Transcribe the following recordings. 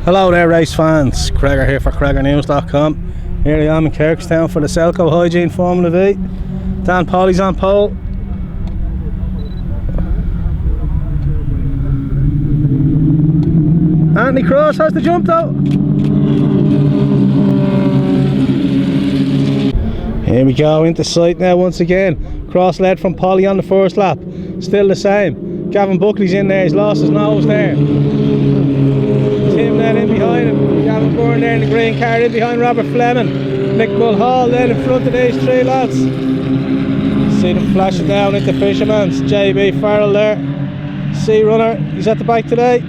Hello there race fans, Craig here for CraigorNews.com. Here I am in Kirkistown for the Selco Hygiene Formula Vee. Dan Polly's on pole. Anthony Cross has the jump though. Here we go into sight now once again. Cross led from Polly on the first lap. Still the same. Gavin Buckley's in there, he's lost his nose there. Tim then in behind him. Gavin Byrne there in the green car in behind Robert Fleming. Nick Mulhall then in front of these three lads. See them flashing down into Fisherman's. JB Farrell there. Sea Runner, he's at the back today.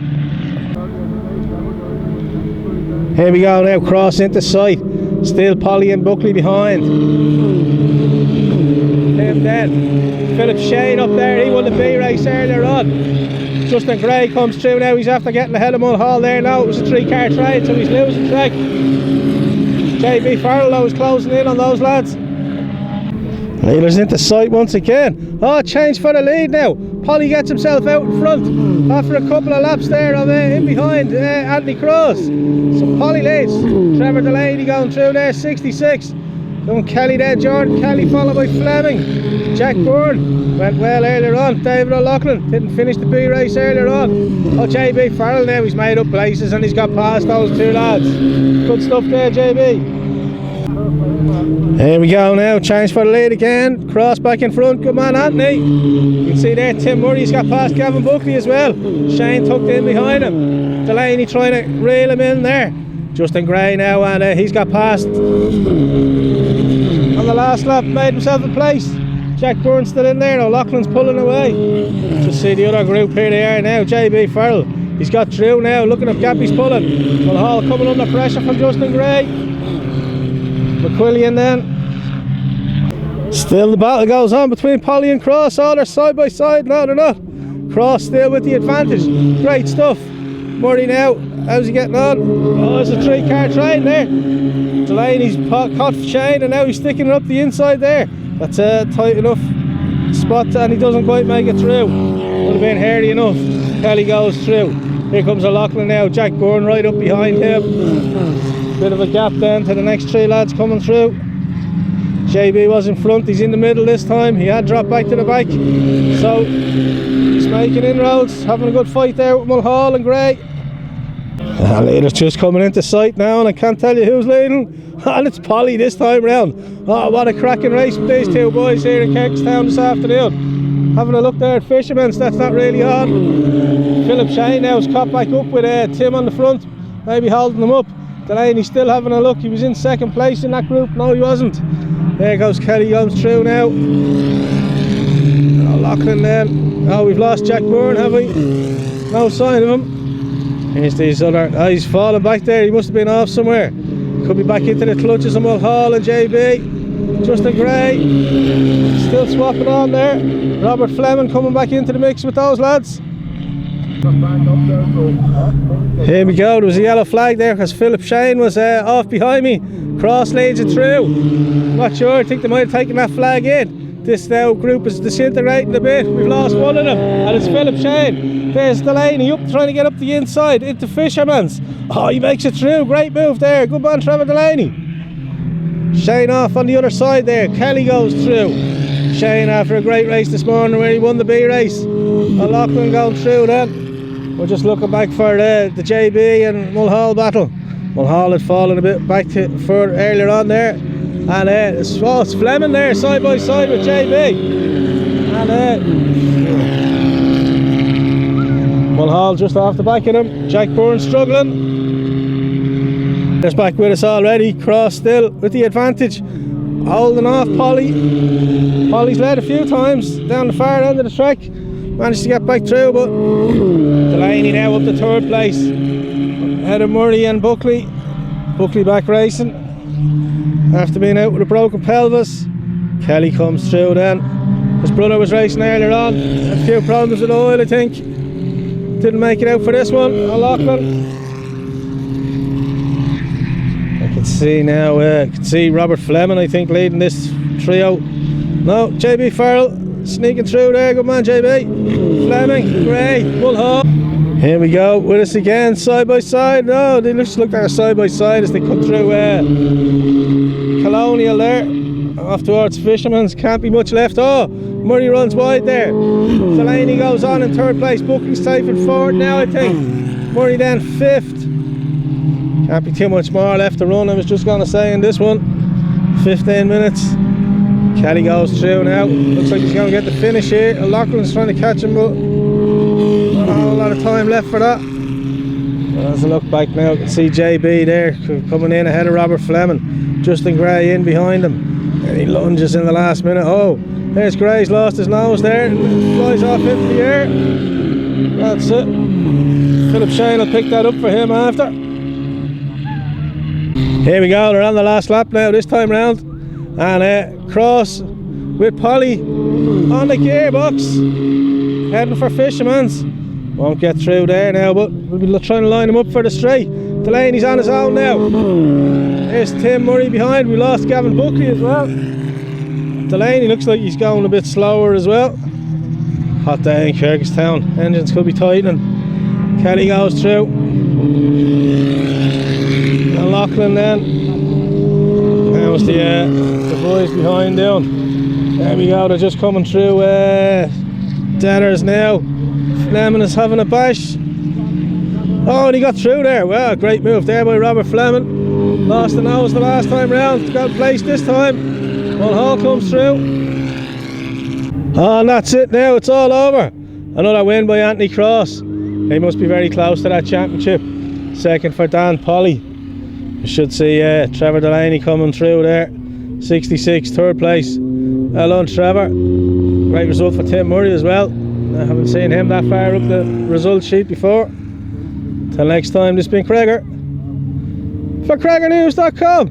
Here we go now, cross into sight. Still Polly and Buckley behind. Him then. Philip Shane up there, he won the B race earlier on. Justin Gray comes through now, he's after getting ahead of Mulhall there now. It was a 3-car trade, so he's losing track. JB Farrell though is closing in on those lads. Leaders into sight once again. Oh, change for the lead now. Polly gets himself out in front after a couple of laps there of in behind Anthony Cross. So Polly leads. Trevor Delaney going through there, 66. Going Kelly there, Jordan Kelly followed by Fleming. Jack Byrne went well earlier on. David O'Loughlin didn't finish the B race earlier on. Oh, JB Farrell now, he's made up places and he's got past those two lads. Good stuff there, JB. Here we go now, change for the lead again. Cross back in front, good man Anthony. You can see there Tim Murray's got past Gavin Buckley as well. Shane tucked in behind him. Delaney trying to reel him in there. Justin Gray now, and he's got past on the last lap, made himself a place. Jack Byrne's still in there, O'Loughlin's pulling away. Just see the other group, here they are now. JB Farrell, he's got through now, looking up Gappy's pulling. Mulhall coming under pressure from Justin Gray. McQuillian then. Still the battle goes on between Polly and Cross. Oh, they're side by side. No, they're not. Cross still with the advantage. Great stuff. Murray now, how's he getting on? Oh, it's a 3-car train there. Delaney's caught Shane and now he's sticking it up the inside there. That's a tight enough spot and he doesn't quite make it through. Would have been hairy enough. Kelly goes through. Here comes O'Loughlin now. Jack Byrne right up behind him. Bit of a gap then to the next three lads coming through. JB was in front, he's in the middle this time. He had dropped back to the back. So he's making inroads, having a good fight there with Mulhall and Gray. Leaders just coming into sight now and I can't tell you who's leading. And it's Polly this time round. Oh, what a cracking race with these two boys here in Kirkistown this afternoon. Having a look there at Fisherman's, that's not really on. Philip Shane now is caught back up with Tim on the front, maybe holding them up. Delaney still having a look, he was in second place in that group. No, he wasn't. There goes Kelly, comes through now. O'Loughlin then. Oh, we've lost Jack Byrne, have we? No sign of him. Here's these other. Oh, he's fallen back there, he must have been off somewhere. Could be back into the clutches of Mulhall and JB. Justin Gray still swapping on there. Robert Fleming coming back into the mix with those lads. Here we go, there was a yellow flag there because Philip Shane was off behind me. Cross leads it through. Not sure, I think they might have taken that flag in. This now group is disintegrating a bit. We've lost one of them and it's Philip Shane. There's Delaney up trying to get up the inside into Fisherman's. Oh, he makes it through, great move there. Good man Trevor Delaney. Shane off on the other side there. Kelly goes through. Shane after a great race this morning where he won the B race. O'Loughlin going through then. We're just looking back for the JB and Mulhall battle. Mulhall had fallen a bit back to further earlier on there. And it's Fleming there side by side with JB. And Mulhall just off the back of him. Jack Byrne struggling. There's back with us already. Cross still with the advantage. Holding off Polly. Polly's led a few times down the far end of the track. Managed to get back through, but Delaney now up to third place. Ahead of Murray and Buckley. Buckley back racing. After being out with a broken pelvis. Kelly comes through then. His brother was racing earlier on. Had a few problems with oil, I think. Didn't make it out for this one. O'Loughlin. I can see now, I can see Robert Fleming, I think, leading this trio. No, JB Farrell sneaking through there. Good man, JB. Fleming, Gray, Mulhall. Here we go with us again, side by side. No, they look like they're side by side as they come through Colonial there. Off towards Fisherman's, can't be much left. Oh, Murray runs wide there. Delaney goes on in third place. Booking's safe in fourth now, I think. Murray then fifth. Can't be too much more left to run, I was just going to say in this one. 15 minutes. Kelly goes through now. Looks like he's going to get the finish here. Loughlin's trying to catch him, but not a whole lot of time left for that. As I look back now, you can see JB there coming in ahead of Robert Fleming. Justin Gray in behind him. And he lunges in the last minute. Oh, there's Gray's lost his nose there. Flies off into the air. That's it. Philip Shane will pick that up for him after. Here we go, they're on the last lap now this time round. And Cross with Polly on the gearbox. Heading for Fisherman's. Won't get through there now, but we'll be trying to line him up for the straight. Delaney's on his own now. There's Tim Murray behind. We lost Gavin Buckley as well. Delaney looks like he's going a bit slower as well. Hot day in Kirkistown. Engines could be tightening. Kelly goes through. And Loughlin then. That was the boys behind down. There we go, they're just coming through Deaders now. Fleming is having a bash. Oh, and he got through there. Well, great move there by Robert Fleming. Lost the nose the last time round. Got placed this time. One Hall comes through. Oh, and that's it now. It's all over. Another win by Anthony Cross. He must be very close to that championship. Second for Dan Polly. You should see Trevor Delaney coming through there. 66, third place. Well done, Trevor. Great result for Tim Murray as well. I haven't seen him that far up the result sheet before. Till next time, this has been Craig for CraigerNews.com.